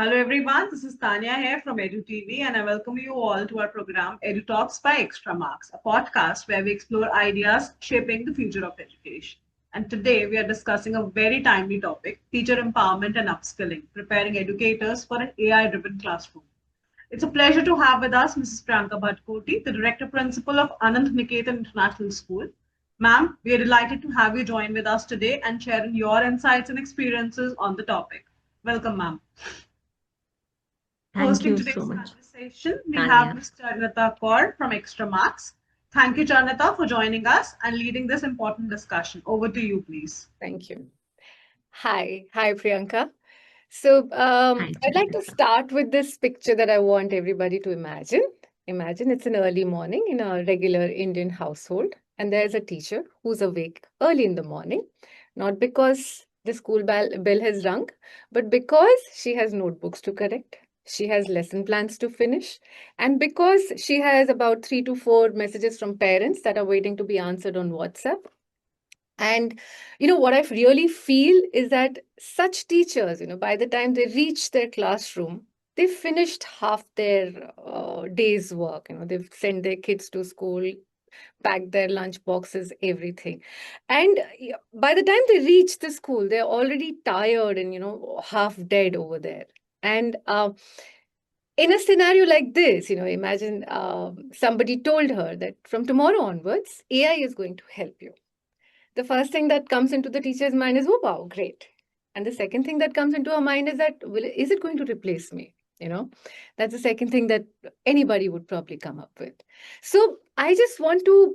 Hello everyone, this is Tanya here from Edu TV and I welcome you all to our program Edu Talks by Extra Marks, a podcast where we explore ideas shaping the future of education. And today we are discussing a very timely topic, teacher empowerment and upskilling, preparing educators for an AI-driven classroom. It's a pleasure to have with us Mrs.Priyanka Bhatkoti, the Director Principal of Anand Niketan International School. Ma'am, we are delighted to have you join with us today and share your insights and experiences on the topic. Welcome, ma'am. Thank Hosting you so today's much, conversation, we have Tanya. Ms. Charnata Kaur from Extra Marks. Thank you, Charnata, for joining us and leading this important discussion. Over to you, please. Thank you. Hi, Priyanka. So, Hi, I'd like to Janita. start with this picture that I want everybody to imagine. Imagine it's an early morning in a regular Indian household, and there's a teacher who's awake early in the morning, not because the school bell has rung, but because she has notebooks to correct, she has lesson plans to finish, and because she has about 3 to 4 messages from parents that are waiting to be answered on WhatsApp. And what I really feel is that such teachers, by the time they reach their classroom, they've finished half their day's work. They've sent their kids to school, packed their lunch boxes, everything. And by the time they reach the school, they're already tired and, half dead over there. And in a scenario like this, imagine somebody told her that from tomorrow onwards, AI is going to help you. The first thing that comes into the teacher's mind is, oh, wow, great. And the second thing that comes into her mind is that, is it going to replace me? That's the second thing that anybody would probably come up with. So I just want to,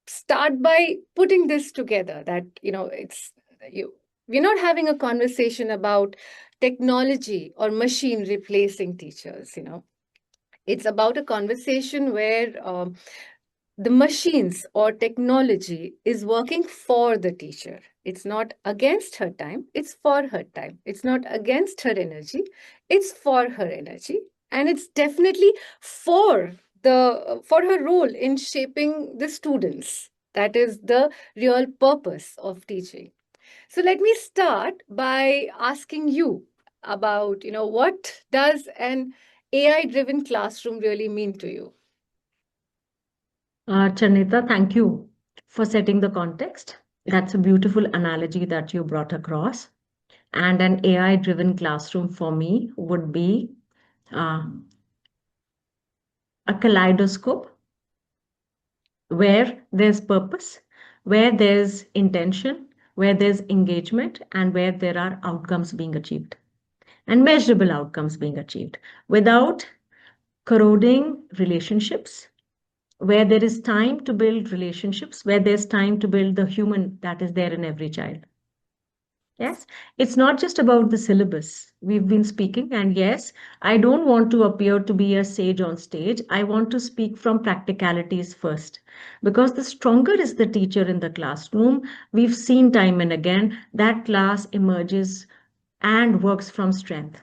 start by putting this together that, we're not having a conversation about technology or machine replacing teachers, It's about a conversation where the machines or technology is working for the teacher. It's not against her time, it's for her time. It's not against her energy, it's for her energy. And it's definitely for her role in shaping the students. That is the real purpose of teaching. So let me start by asking you about, what does an AI driven classroom really mean to you? Janita, thank you for setting the context. That's a beautiful analogy that you brought across. And an AI-driven classroom for me would be uh, a kaleidoscope where there's purpose, where there's intention, where there's engagement, and where there are outcomes being achieved and measurable outcomes being achieved without corroding relationships, where there is time to build relationships, where there's time to build the human that is there in every child. Yes, it's not just about the syllabus we've been speaking. And yes, I don't want to appear to be a sage on stage. I want to speak from practicalities first. Because the stronger is the teacher in the classroom, we've seen time and again that class emerges and works from strength.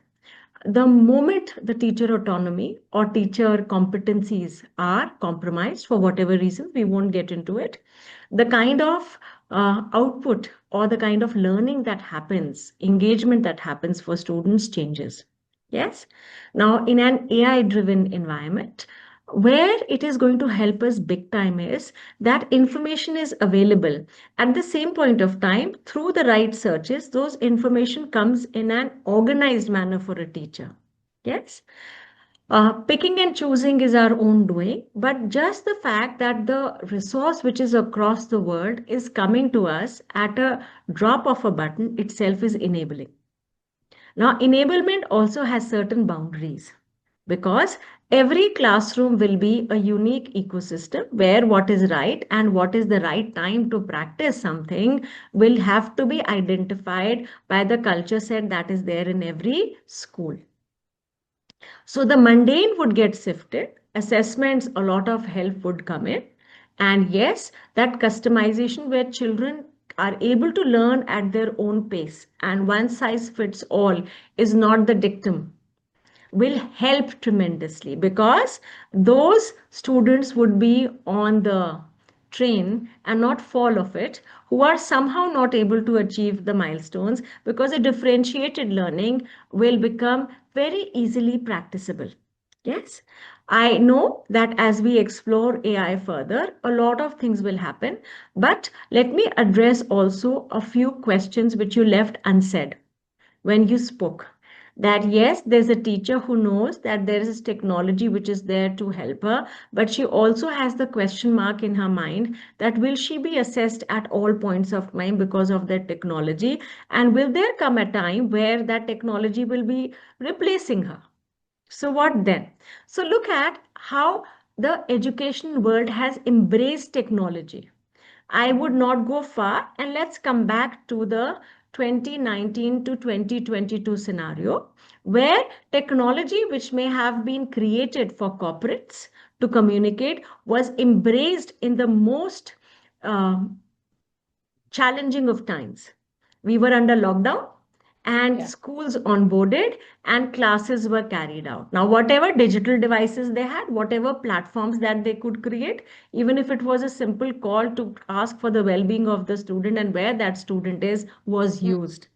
The moment the teacher autonomy or teacher competencies are compromised for whatever reason, we won't get into it, the kind of output or the kind of learning that happens, engagement that happens for students changes. Yes. Now, in an AI driven environment, where it is going to help us big time is that information is available at the same point of time through the right searches. Those information comes in an organized manner for a teacher. Yes. Picking and choosing is our own doing, but just the fact that the resource which is across the world is coming to us at a drop of a button itself is enabling. Now, enablement also has certain boundaries because every classroom will be a unique ecosystem where what is right and what is the right time to practice something will have to be identified by the culture set that is there in every school. So the mundane would get sifted, assessments, a lot of help would come in. And yes, that customization where children are able to learn at their own pace and one size fits all is not the dictum will help tremendously because those students would be on the train and not fall of it, who are somehow not able to achieve the milestones, because a differentiated learning will become very easily practicable. Yes, I know that as we explore AI further, a lot of things will happen, but let me address also a few questions which you left unsaid when you spoke. That yes, there's a teacher who knows that there is technology which is there to help her, but she also has the question mark in her mind that will she be assessed at all points of time because of that technology? And will there come a time where that technology will be replacing her? So, what then? So, look at how the education world has embraced technology. I would not go far, and let's come back to the 2019 to 2022 scenario where technology, which may have been created for corporates to communicate, was embraced in the most uh, challenging of times. We were under lockdown and Yeah. schools onboarded and classes were carried out. Now, whatever digital devices they had, whatever platforms that they could create, even if it was a simple call to ask for the well being of the student and where that student is, was Mm. used.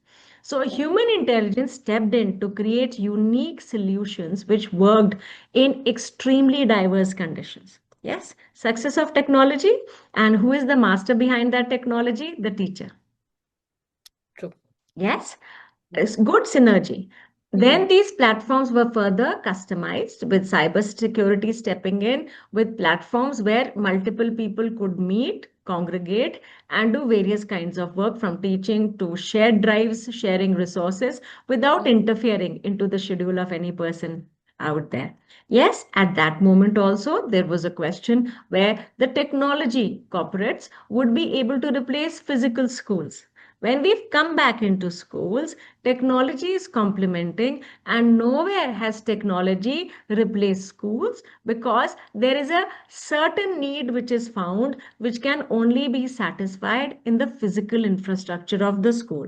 So, Yeah. human intelligence stepped in to create unique solutions which worked in extremely diverse conditions. Yes, success of technology. And who is the master behind that technology? The teacher. True. Yes, it's good synergy. Then Hmm. these platforms were further customized with cybersecurity stepping in with platforms where multiple people could meet, congregate, and do various kinds of work from teaching to shared drives, sharing resources without Mm. interfering into the schedule of any person out there. Yes, at that moment also, there was a question where the technology corporates would be able to replace physical schools. When we've come back into schools, technology is complementing, and nowhere has technology replaced schools because there is a certain need which is found which can only be satisfied in the physical infrastructure of the school.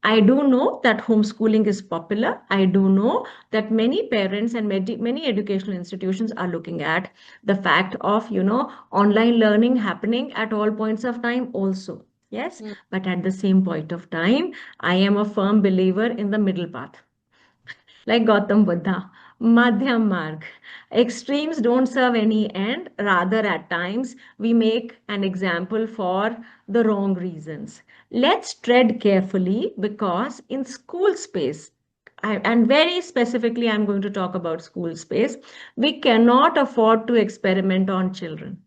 I do know that homeschooling is popular. I do know that many parents and many educational institutions are looking at the fact of, online learning happening at all points of time also. Yes, Mm. but at the same point of time, I am a firm believer in the middle path. Like Gautam Buddha, Madhyam Marg. Extremes don't serve any end. Rather, at times, we make an example for the wrong reasons. Let's tread carefully because in school space, and very specifically, I'm going to talk about school space, we cannot afford to experiment on children.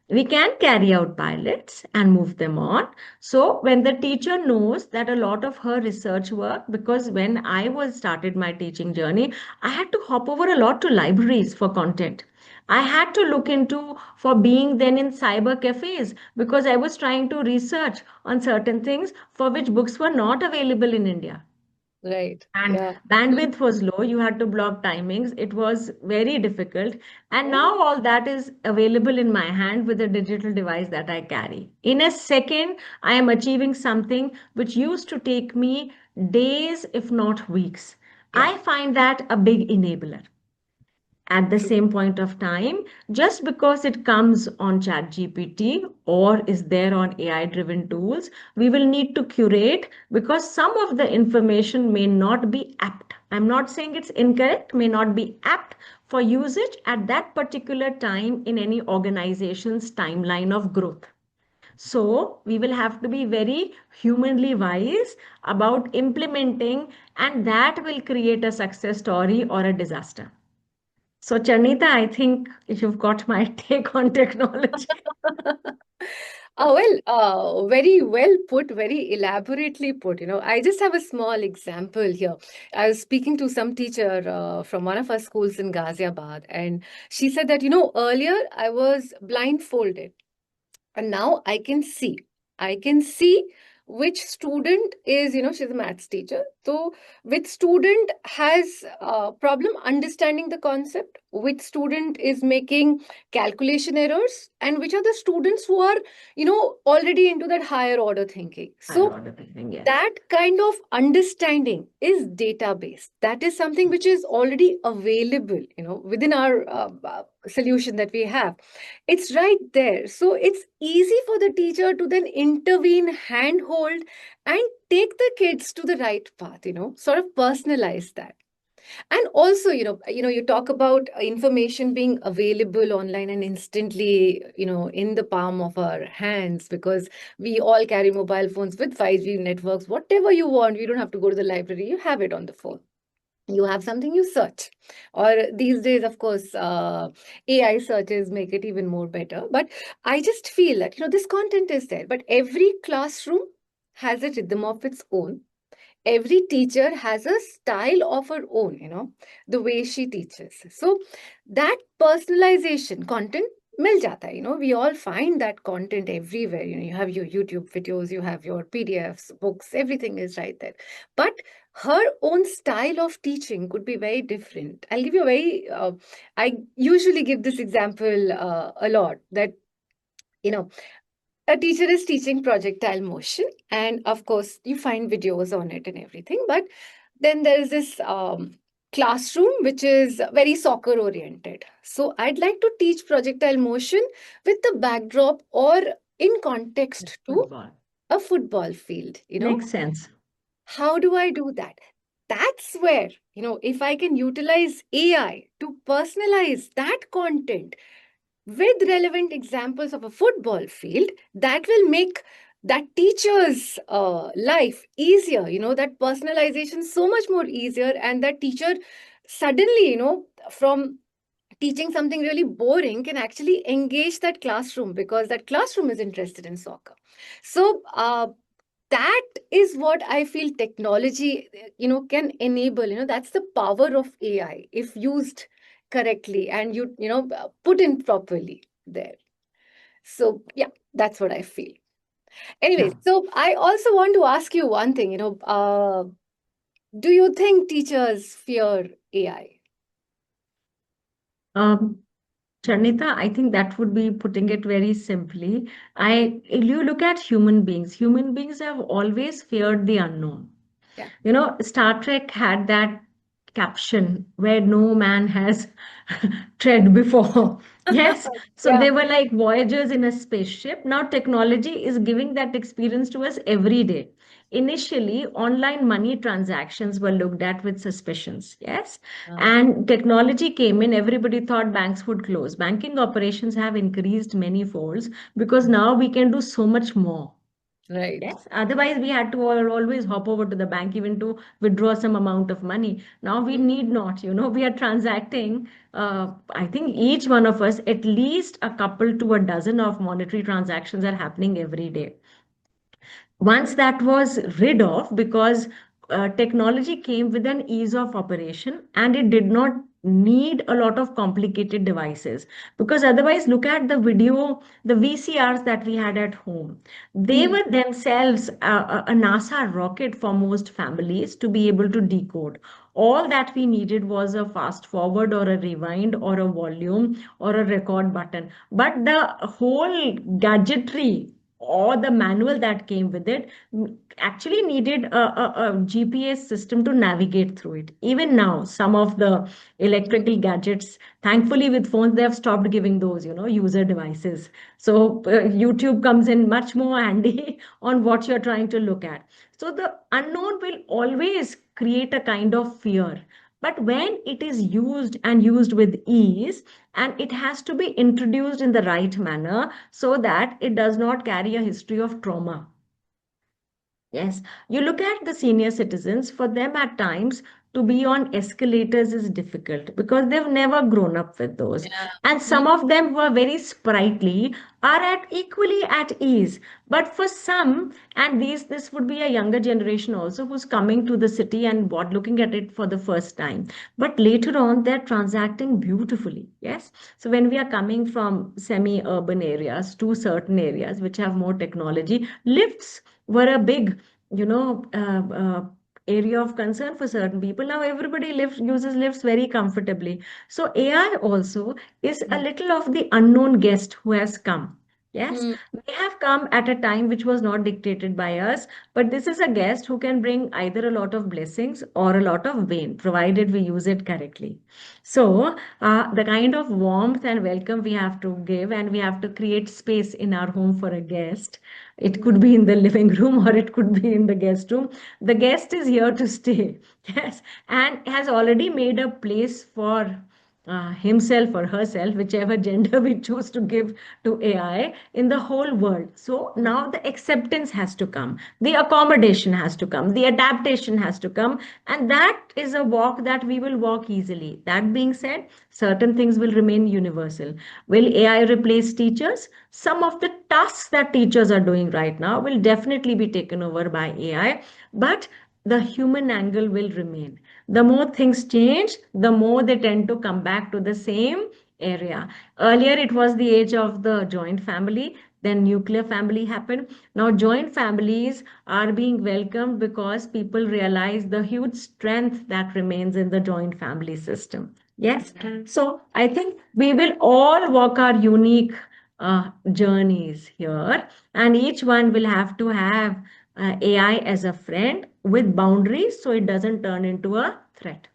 We can carry out pilots and move them on. So when the teacher knows that a lot of her research work, because when I was started my teaching journey, I had to hop over a lot to libraries for content. I had to look into for being then in cyber cafes because I was trying to research on certain things for which books were not available in India. Right. And Yeah. Mm. bandwidth was low, you had to block timings, it was very difficult. And Yeah. now all that is available in my hand with a digital device that I carry. In a second, I am achieving something which used to take me days, if not weeks. Yeah. I find that a big enabler. At the True. same point of time, just because it comes on chat gpt or is there on ai driven tools, we will need to curate because some of the information may not be apt. I'm not saying it's incorrect, may not be apt for usage at that particular time in any organization's timeline of growth. So we will have to be very humanly wise about implementing, and that will create a success story or a disaster. So, Charnita, I think you've got my take on technology. Very well put, very elaborately put. I just have a small example here. I was speaking to some teacher from one of our schools in Ghaziabad, and she said that, earlier I was blindfolded, and now I can see. I can see which student is, she's a maths teacher. So which student has a problem understanding the concept, which student is making calculation errors, and which are the students who are, already into that higher order thinking. I So got everything, yes. that kind of understanding is database. That is something which is already available, within our solution that we have. It's right there. So it's easy for the teacher to then intervene, handhold, and take the kids to the right path, sort of personalize that. And also, you talk about information being available online and instantly, in the palm of our hands, because we all carry mobile phones with 5G networks. Whatever you want, you don't have to go to the library, you have it on the phone. You have something, you search. Or these days, of course, AI searches make it even more better. But I just feel that, this content is there, but every classroom has a rhythm of its own. Every teacher has a style of her own, the way she teaches. So that personalization content mil jata hai, we all find that content everywhere. You have your YouTube videos, you have your PDFs, books, everything is right there. But her own style of teaching could be very different. I'll give you a very, I usually give this example a lot, that, you know, a teacher is teaching projectile motion, and of course you find videos on it and everything, but then there is this classroom which is very soccer oriented. So I'd like to teach projectile motion with the backdrop or in context to Football. a football field. Makes sense. How do I do that? That's where, if I can utilize AI to personalize that content with relevant examples of a football field, that will make that teacher's life easier, that personalization so much more easier. And that teacher suddenly, from teaching something really boring, can actually engage that classroom because that classroom is interested in soccer. So that is what I feel technology, can enable. That's the power of AI if used correctly and put in properly there. So yeah, that's what I feel. Anyways, Sure. so I also want to ask you one thing. Do you think teachers fear AI? Um, Charnita, I think that would be putting it very simply. You look at human beings. Human beings have always feared the unknown. Yeah. Star Trek had that caption where no man has tread before. Yes. So Yeah. they were like voyagers in a spaceship. Now technology is giving that experience to us every day. Initially, online money transactions were looked at with suspicions. Yes. And technology came in, everybody thought banks would close. Banking operations have increased many folds because now we can do so much more. Right. Yes, otherwise we had to always hop over to the bank even to withdraw some amount of money. Now we need not, we are transacting. I think each one of us, at least a couple to a dozen of monetary transactions are happening every day. Once that was rid of, because technology came with an ease of operation and it did not need a lot of complicated devices, because otherwise look at the VCRs that we had at home. They Hmm. were themselves a NASA rocket for most families to be able to decode. All that we needed was a fast forward or a rewind or a volume or a record button, but the whole gadgetry or the manual that came with it actually needed a GPS system to navigate through it. Even now, some of the electrical gadgets, thankfully with phones, they have stopped giving those, user devices. So YouTube comes in much more handy on what you're trying to look at. So the unknown will always create a kind of fear. But when it is used and used with ease, and it has to be introduced in the right manner so that it does not carry a history of trauma. Yes, you look at the senior citizens, for them at times to be on escalators is difficult because they've never grown up with those. Yeah. And some of them who are very sprightly are at equally at ease. But for some, and this would be a younger generation also who's coming to the city and looking at it for the first time. But later on, they're transacting beautifully. Yes. So when we are coming from semi-urban areas to certain areas which have more technology, lifts were a big you know, uh, uh, area of concern for certain people. Now everybody uses lifts very comfortably. So AI also is a little of the unknown guest who has come. Yes, Mm. they have come at a time which was not dictated by us, but this is a guest who can bring either a lot of blessings or a lot of pain, provided we use it correctly. So, the kind of warmth and welcome we have to give, and we have to create space in our home for a guest. It could be in the living room or it could be in the guest room. The guest is here to stay, yes, and has already made a place for himself or herself, whichever gender we choose to give to AI in the whole world. So now the acceptance has to come, the accommodation has to come, the adaptation has to come, and that is a walk that we will walk easily. That being said, certain things will remain universal. Will AI replace teachers? Some of the tasks that teachers are doing right now will definitely be taken over by AI, but the human angle will remain. The more things change, the more they tend to come back to the same area. Earlier, it was the age of the joint family, then nuclear family happened. Now, joint families are being welcomed because people realize the huge strength that remains in the joint family system. Yes. So, I think we will all walk our unique journeys here, and each one will have to have AI as a friend with boundaries so it doesn't turn into a threat.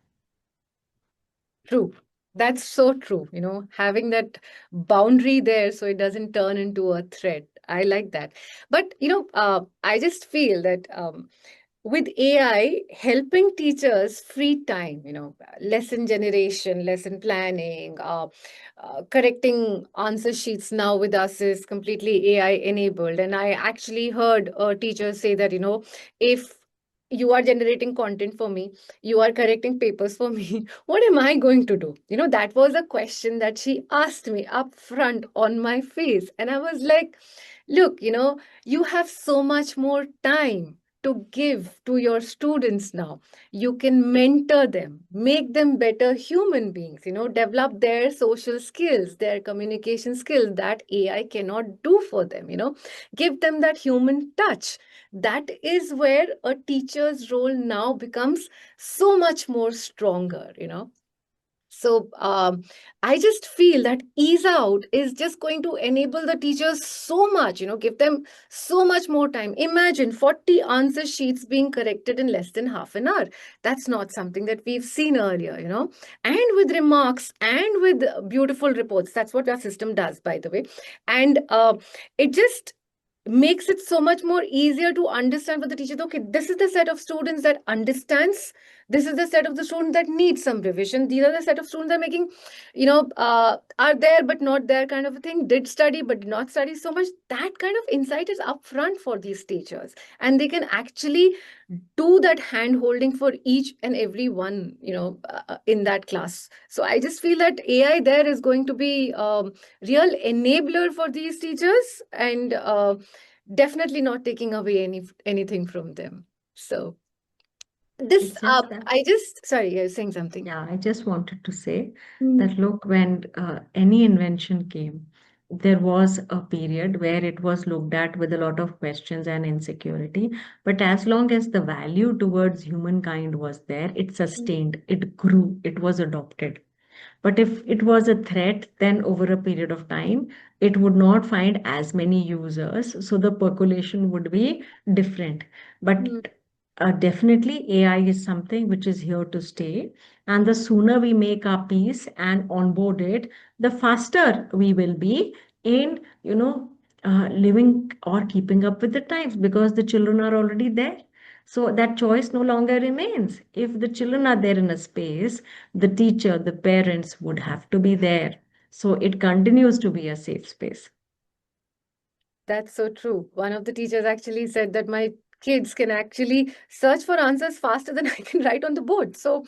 True. That's so true. Having that boundary there so it doesn't turn into a threat. I like that. But, I just feel that with AI helping teachers free time, lesson generation, lesson planning, correcting answer sheets now with us is completely AI enabled. And I actually heard a teacher say that, if you are generating content for me, you are correcting papers for me, what am I going to do? That was a question that she asked me up front on my face. And I was like, look, you have so much more time to give to your students now. You can mentor them, make them better human beings, develop their social skills, their communication skills that AI cannot do for them, give them that human touch. That is where a teacher's role now becomes so much more stronger. So I just feel that ease out is just going to enable the teachers so much, give them so much more time. Imagine 40 answer sheets being corrected in less than half an hour. That's not something that we've seen earlier, and with remarks and with beautiful reports. That's what our system does, by the way. And it just makes it so much more easier to understand for the teacher. Okay, this is the set of students that understands, this is the set of the students that need some revision, these are the set of students that are making, are there but not there kind of a thing, did study but did not study so much. That kind of insight is upfront for these teachers, and they can actually do that hand holding for each and every one, in that class. So I just feel that AI there is going to be real enabler for these teachers, and definitely not taking away anything from them. So this It's just that, I just, sorry, you're saying something. yeah, I just wanted to say Mm. that look, when any invention came, there was a period where it was looked at with a lot of questions and insecurity. But as long as the value towards humankind was there, it sustained, it grew, it was adopted. But if it was a threat, then over a period of time, it would not find as many users. So the percolation would be different. Mm. But definitely, AI is something which is here to stay. And the sooner we make our peace and onboard it, the faster we will be in, living or keeping up with the times because the children are already there. So that choice no longer remains. If the children are there in a space, the teacher, the parents would have to be there. So it continues to be a safe space. That's so true. One of the teachers actually said that my kids can actually search for answers faster than I can write on the board. So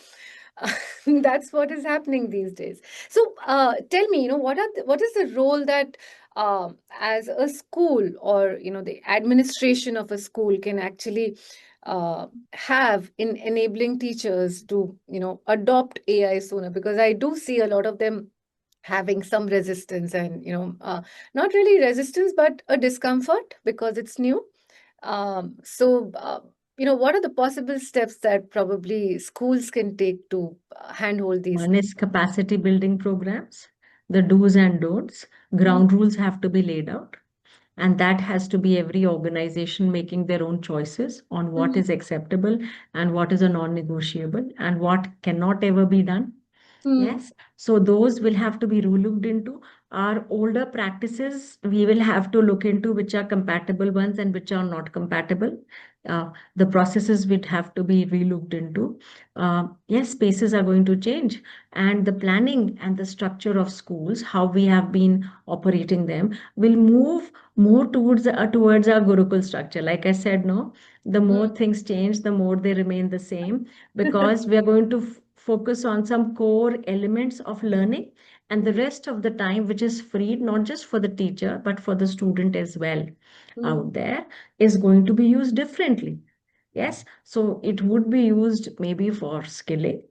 that's what is happening these days. So tell me, what is the role that as a school, or the administration of a school can actually have in enabling teachers to adopt AI sooner? Because I do see a lot of them having some resistance, and not really resistance but a discomfort because it's new. So what are the possible steps that probably schools can take to handhold these? One is capacity building programs, the do's and don'ts. Mm, Ground rules have to be laid out. And that has to be every organization making their own choices on what mm, is acceptable and what is a non-negotiable and what cannot ever be done. mm, Yes, so those will have to be looked into. Our older practices, we will have to look into which are compatible ones and which are not compatible. The processes would have to be relooked into. Yes, spaces are going to change, and the planning and the structure of schools, how we have been operating them, will move more towards our Gurukul structure. Like I said, no, the more mm. things change, the more they remain the same because we are going to focus on some core elements of learning and the rest of the time which is freed not just for the teacher but for the student as well Mm, out there is going to be used differently. Yes, so it would be used maybe for skilling,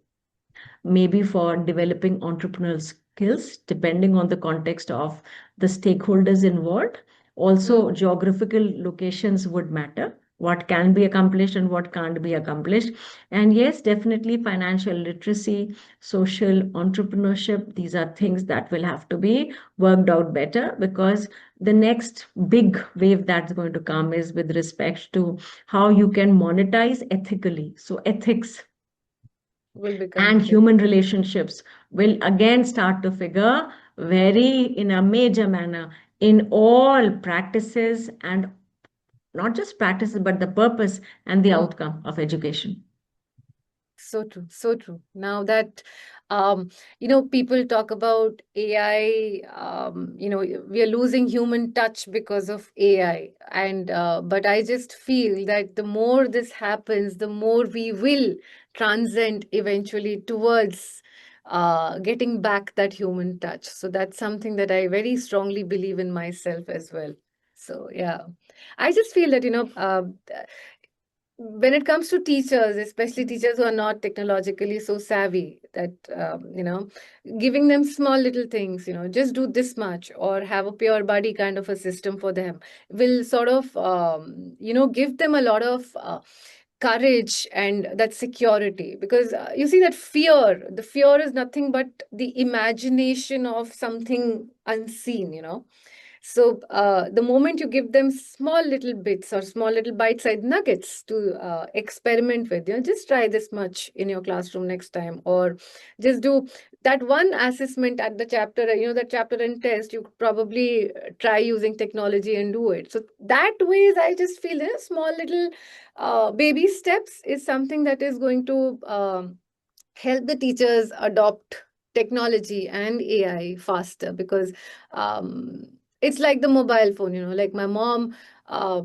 maybe for developing entrepreneurial skills, depending on the context of the stakeholders involved. mm. Also, geographical locations would matter. What can be accomplished and what can't be accomplished. And yes, definitely financial literacy, social entrepreneurship, these are things that will have to be worked out better because the next big wave that's going to come is with respect to how you can monetize ethically. So, ethics Will become and clear. human relationships will again start to figure very in a major manner in all practices and not just practices but the purpose and the Mm. outcome of education. So true, so true. Now that people talk about AI, we are losing human touch because of AI. And but I just feel that the more this happens, the more we will transcend eventually towards getting back that human touch. So that's something that I very strongly believe in myself as well. So yeah, I just feel that, when it comes to teachers, especially teachers who are not technologically so savvy, that giving them small little things, just do this much or have a pure body kind of a system for them will sort of give them a lot of courage and that security, because you see that the fear is nothing but the imagination of something unseen. So the moment you give them small little bits or small little bite-sized nuggets to experiment with, just try this much in your classroom next time, or just do that one assessment at the chapter, that chapter and test, you could probably try using technology and do it. So that ways, I just feel small little baby steps is something that is going to help the teachers adopt technology and AI faster, because um, it's like the mobile phone, like my mom, uh,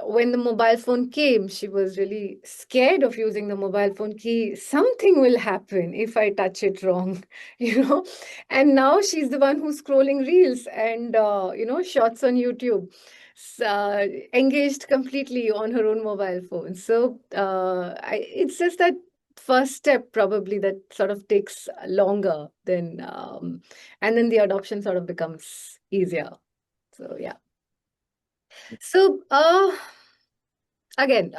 when the mobile phone came, she was really scared of using the mobile phone key. Something will happen if I touch it wrong, And now she's the one who's scrolling reels and, shorts on YouTube. Engaged completely on her own mobile phone. So it's just that first step probably that sort of takes longer than and then the adoption sort of becomes easier. So yeah. So again,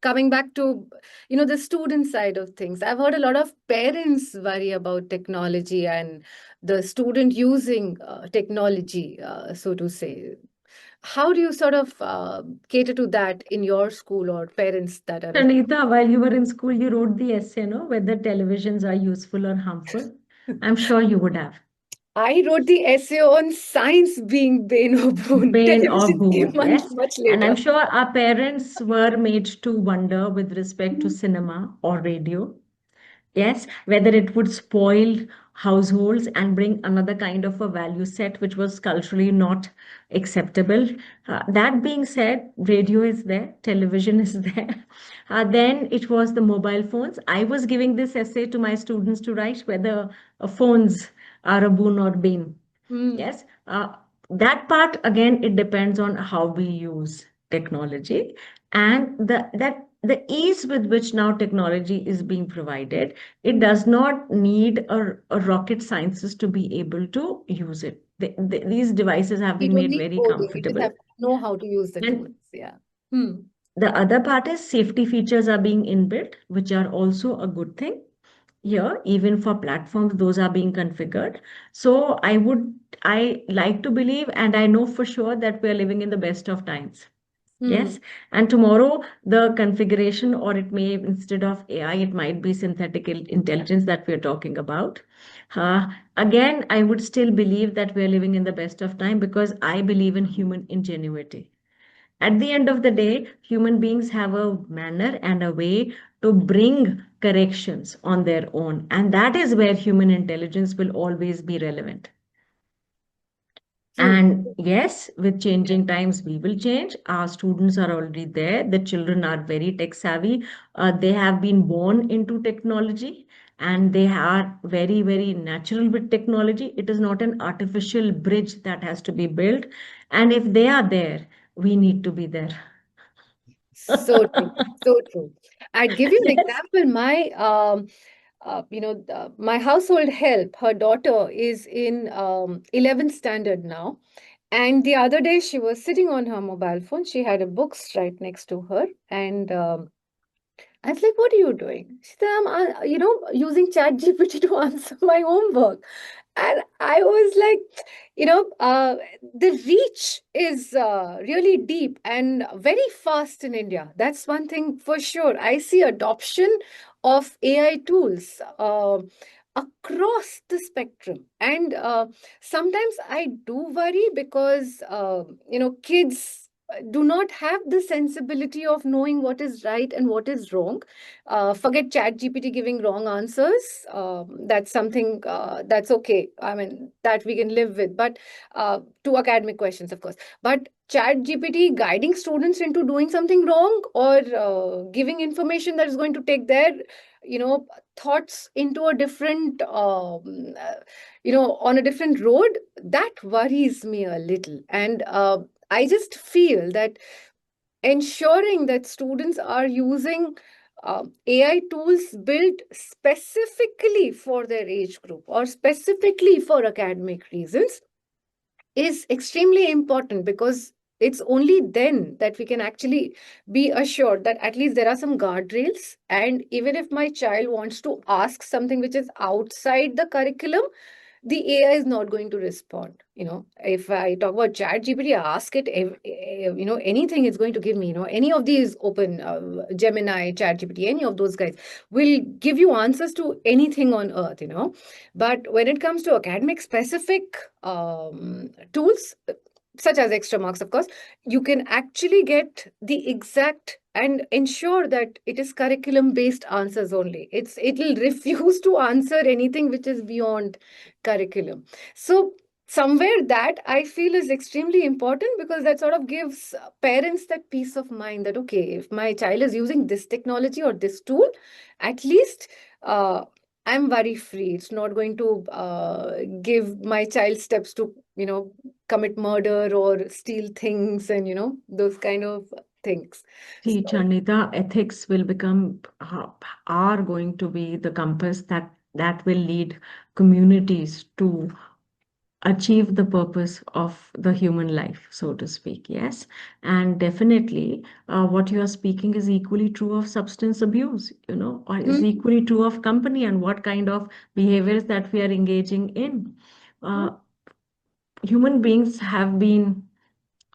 coming back to the student side of things, I've heard a lot of parents worry about technology and the student using technology, so to say. How do you sort of cater to that in your school, or parents that are Shanita, while you were in school, you wrote the essay, no, whether televisions are useful or harmful. I'm sure you would have. I wrote the essay on science being bane or boon. Bane or Television came boon, much, yes. much And I'm later. sure our parents were made to wonder with respect to cinema or radio. Yes, whether it would spoil households and bring another kind of a value set which was culturally not acceptable. That being said, radio is there, television is there. Then it was the mobile phones. I was giving this essay to my students to write whether phones are a boon or bane. Hmm. Yes, that part again, it depends on how we use technology and the ease with which now technology is being provided. It does not need a rocket scientist to be able to use it. These devices have You been don't made need very coding. You just comfortable. have to know how to use the tools. And Yeah. Hmm. The other part is safety features are being inbuilt, which are also a good thing. Here, even for platforms, those are being configured. So I like to believe, and I know for sure that we are living in the best of times. Hmm. Yes. And tomorrow, the configuration, or it may, instead of AI, it might be synthetic intelligence that we're talking about. Uh, Again, I would still believe that we're living in the best of time because I believe in human ingenuity. At the end of the day, human beings have a manner and a way to bring corrections on their own. And that is where human intelligence will always be relevant. True. And yes, with changing times, we will change. Our students are already there. The children are very tech savvy. They have been born into technology and they are very, very natural with technology. It is not an artificial bridge that has to be built. And if they are there, we need to be there. So true. So true. I'd give you an Yes. example. My household help, her daughter is in 11th standard now. And the other day, she was sitting on her mobile phone. She had a books right next to her. And I was like, what are you doing? She said, I'm, using ChatGPT to answer my homework. And I was like, the reach is really deep and very fast in India. That's one thing for sure. I see adoption of AI tools across the spectrum. And sometimes I do worry because, kids do not have the sensibility of knowing what is right and what is wrong. Forget chat gpt giving wrong answers. That's something that's okay, I mean, that we can live with, but to academic questions, of course. But chat gpt guiding students into doing something wrong, or giving information that is going to take their thoughts into a different on a different road, that worries me a little. And I just feel that ensuring that students are using AI tools built specifically for their age group or specifically for academic reasons is extremely important, because it's only then that we can actually be assured that at least there are some guardrails. And even if my child wants to ask something which is outside the curriculum, the AI is not going to respond. If I talk about Chat GPT, ask it, anything it's going to give me. Any of these open Gemini, Chat GPT, any of those guys will give you answers to anything on earth. But when it comes to academic specific tools, such as extra marks, of course, you can actually get the exact and ensure that it is curriculum based answers only. It'll refuse to answer anything which is beyond curriculum. So somewhere that I feel is extremely important, because that sort of gives parents that peace of mind that, okay, if my child is using this technology or this tool, at least I'm worry free. It's not going to give my child steps to commit murder or steal things, and those kind of things. See, So Chandita, ethics will become are going to be the compass that will lead communities to achieve the purpose of the human life, so to speak. Yes, and definitely, what you are speaking is equally true of substance abuse, or is mm, equally true of company and what kind of behaviors that we are engaging in. mm, Uh, Human beings have been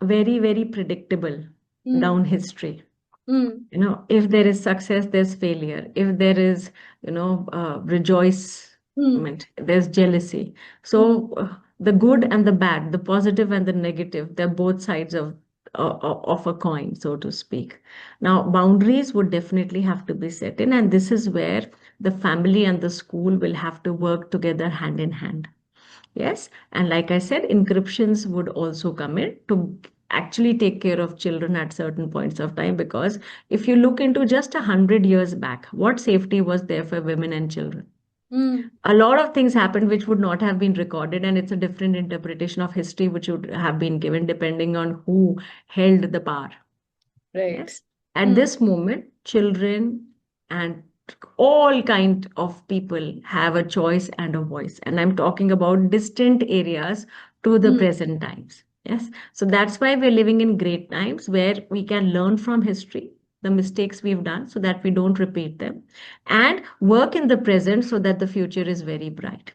very, very predictable mm, down history. mm, If there is success, there's failure. If there is, mm, rejoicement, there's jealousy. mm, So the good and the bad, the positive and the negative, they're both sides of a coin, so to speak. Now, boundaries would definitely have to be set in, and this is where the family and the school will have to work together hand in hand. Yes, and like I said, encryptions would also come in to actually take care of children at certain points of time. Because if you look into just 100 years back, what safety was there for women and children? mm. A lot of things happened which would not have been recorded, and it's a different interpretation of history which would have been given depending on who held the power. Right. Yes. At Mm, this moment, children and all kind of people have a choice and a voice. And I'm talking about distant areas to the mm, present times. Yes. So that's why we're living in great times where we can learn from history, the mistakes we've done, so that we don't repeat them, and work in the present so that the future is very bright.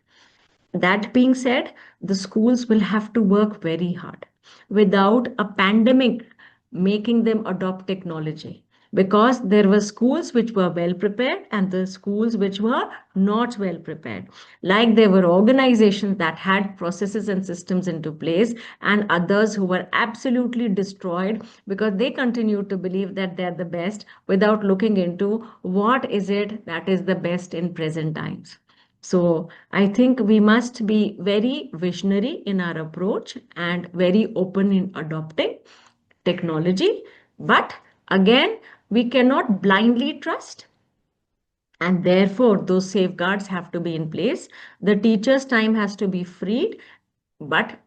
That being said, the schools will have to work very hard without a pandemic making them adopt technology, because there were schools which were well prepared and the schools which were not well prepared. Like there were organizations that had processes and systems into place, and others who were absolutely destroyed because they continued to believe that they're the best without looking into what is it that is the best in present times. So I think we must be very visionary in our approach and very open in adopting technology. But again, we cannot blindly trust. And therefore, those safeguards have to be in place. The teacher's time has to be freed. But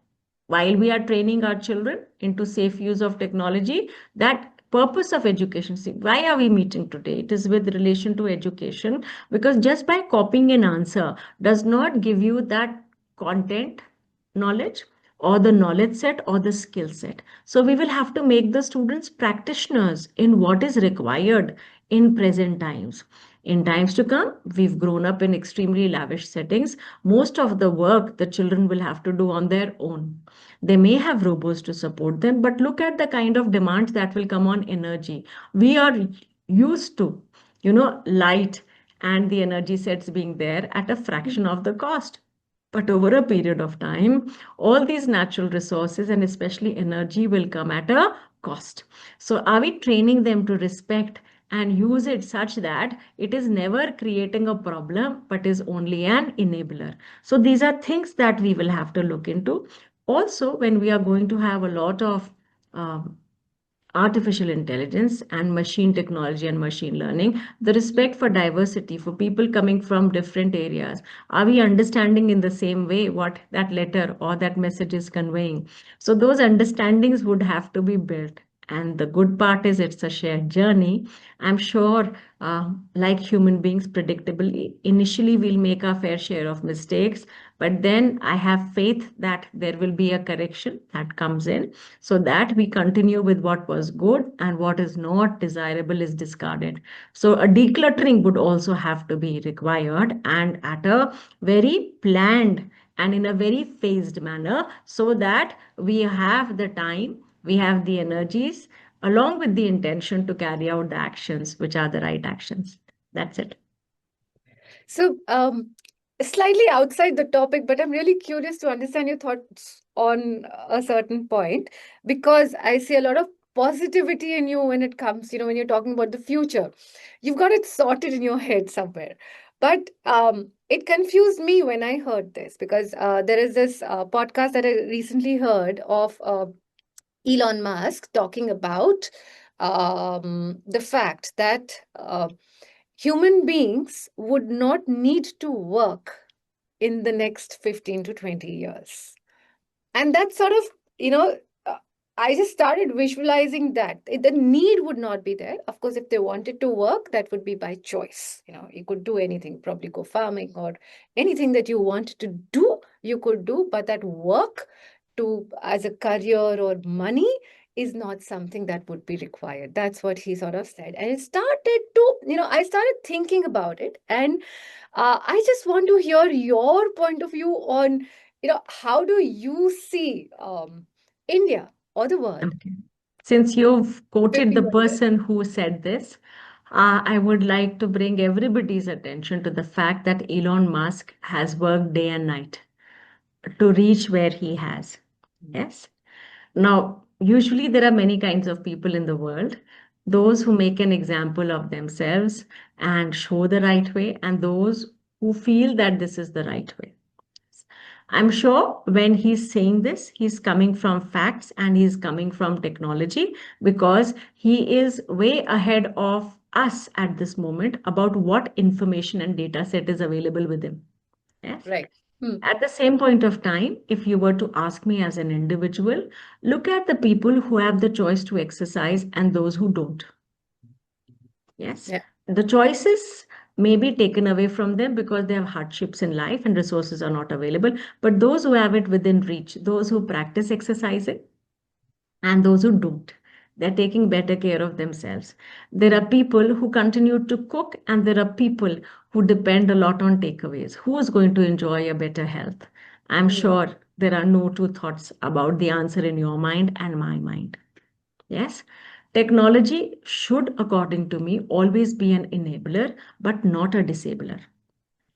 while we are training our children into safe use of technology, that purpose of education, see, why are we meeting today? It is with relation to education, because just by copying an answer does not give you that content knowledge or the knowledge set or the skill set. So we will have to make the students practitioners in what is required in present times. In times to come, we've grown up in extremely lavish settings. Most of the work the children will have to do on their own. They may have robots to support them, but look at the kind of demands that will come on energy. We are used to, light and the energy sets being there at a fraction of the cost. But over a period of time, all these natural resources and especially energy will come at a cost. So, are we training them to respect and use it such that it is never creating a problem but is only an enabler? So, these are things that we will have to look into. Also, when we are going to have a lot of um, artificial intelligence and machine technology and machine learning, the respect for diversity, for people coming from different areas. Are we understanding in the same way what that letter or that message is conveying? So those understandings would have to be built. And the good part is it's a shared journey. I'm sure, like human beings, predictably, initially we'll make our fair share of mistakes, but then I have faith that there will be a correction that comes in so that we continue with what was good and what is not desirable is discarded. So a decluttering would also have to be required and at a very planned and in a very phased manner so that we have the time, we have the energies along with the intention to carry out the actions which are the right actions. That's it. So, slightly outside the topic, but I'm really curious to understand your thoughts on a certain point, because I see a lot of positivity in you when it comes, when you're talking about the future. You've got it sorted in your head somewhere. But it confused me when I heard this, because there is this podcast that I recently heard of Elon Musk talking about the fact that human beings would not need to work in the next 15 to 20 years. And that sort of, you know, uh, I just started visualizing that the need would not be there. Of course, if they wanted to work, that would be by choice. You could do anything, probably go farming or anything that you want to do, you could do. But that work to as a career or money is not something that would be required. That's what he sort of said. And it started to, I started thinking about it. And I just want to hear your point of view on, how do you see India or the world? Okay. Since you've quoted 50 the years. person who said this, I would like to bring everybody's attention to the fact that Elon Musk has worked day and night to reach where he has. Yes. Now, usually there are many kinds of people in the world. Those who make an example of themselves and show the right way, and those who feel that this is the right way. I'm sure when he's saying this, he's coming from facts and he's coming from technology because he is way ahead of us at this moment about what information and data set is available with him. Yes. Right. At the same point of time, if you were to ask me as an individual, look at the people who have the choice to exercise and those who don't. Yes. Yeah. The choices may be taken away from them because they have hardships in life and resources are not available. But those who have it within reach, those who practice exercising, and those who don't. They're taking better care of themselves. There are people who continue to cook, and there are people who depend a lot on takeaways. Who is going to enjoy a better health? I'm Mm. sure there are no two thoughts about the answer in your mind and my mind. Yes, technology should, according to me, always be an enabler, but not a disabler.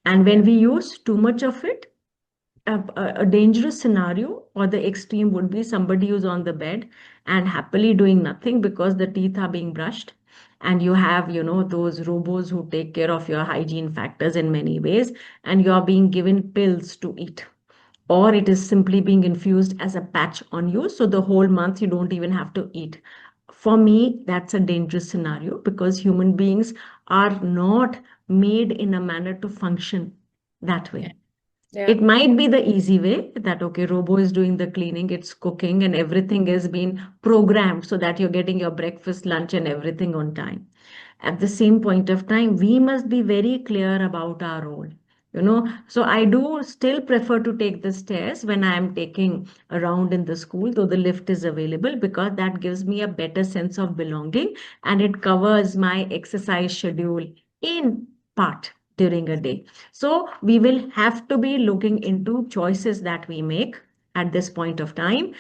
And Yeah. when we use too much of it, a dangerous scenario or the extreme would be somebody who's on the bed and happily doing nothing because the teeth are being brushed, and you have, those robots who take care of your hygiene factors in many ways, and you're being given pills to eat, or it is simply being infused as a patch on you, so the whole month you don't even have to eat. For me, that's a dangerous scenario because human beings are not made in a manner to function that Yeah. way. Yeah. It might be the easy way that, okay, robo is doing the cleaning, it's cooking, and everything is being programmed so that you're getting your breakfast, lunch, and everything on time. At the same point of time, we must be very clear about our role. So I do still prefer to take the stairs when I am taking around in the school, though the lift is available, because that gives me a better sense of belonging and it covers my exercise schedule in part during a day. So we will have to be looking into choices that we make at this point of time,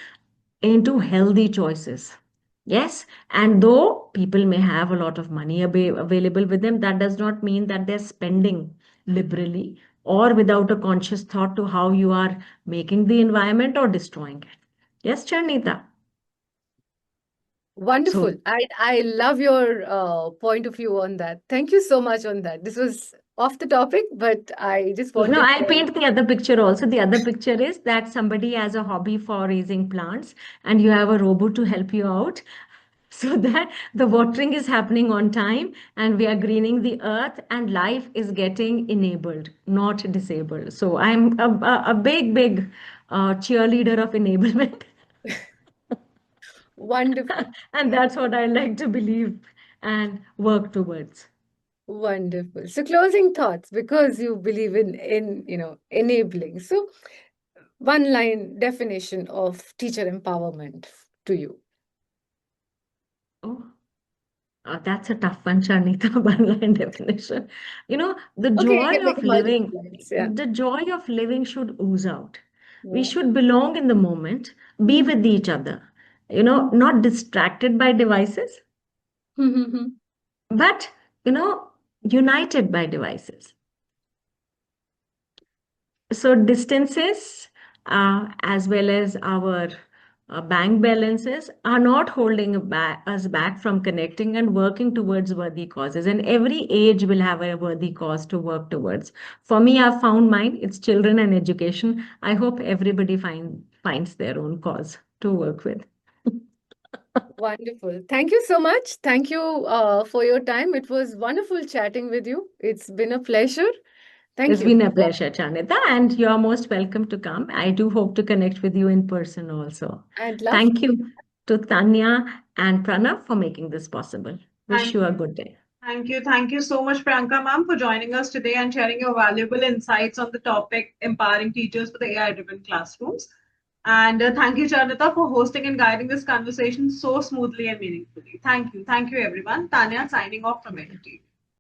into healthy choices. Yes, and though people may have a lot of money available with them, that does not mean that they're spending liberally or without a conscious thought to how you are making the environment or destroying it. Yes, Charnita. Wonderful. So, I love your point of view on that. Thank you so much on that. This was off the topic, but I just wanted I'll to. paint the other picture also. The other picture is that somebody has a hobby for raising plants and you have a robot to help you out so that the watering is happening on time and we are greening the earth and life is getting enabled, not disabled. So I'm a big, big cheerleader of enablement. Wonderful. And that's what I like to believe and work towards. Wonderful. So closing thoughts, because you believe in enabling. So one line definition of teacher empowerment to you. Oh, that's a tough one, Sharnita, one line definition. The Okay, you joy can make of multiple living, lines. Yeah. the joy of living should ooze out. We Yeah. should belong in the moment, be Mhm. with each other, not distracted by devices, Mhm. but, united by devices. So distances, as well as our bank balances, are not holding us back from connecting and working towards worthy causes. And every age will have a worthy cause to work towards. For me, I've found mine. It's children and education. I hope everybody finds their own cause to work with. Wonderful. Thank you so much. Thank you for your time. It was wonderful chatting with you. It's been a pleasure. Thank It's you. been a pleasure, Chanita, and you're most welcome to come. I do hope to connect with you in person also. I'd love Thank you to Tanya and Pranav for making this possible. Wish Thank you a you. good day. Thank you. Thank you so much, Priyanka ma'am, for joining us today and sharing your valuable insights on the topic empowering teachers for the AI-driven classrooms. And thank you, Charnita, for hosting and guiding this conversation so smoothly and meaningfully. Thank you. Thank you, everyone. Tanya signing off from EduTV.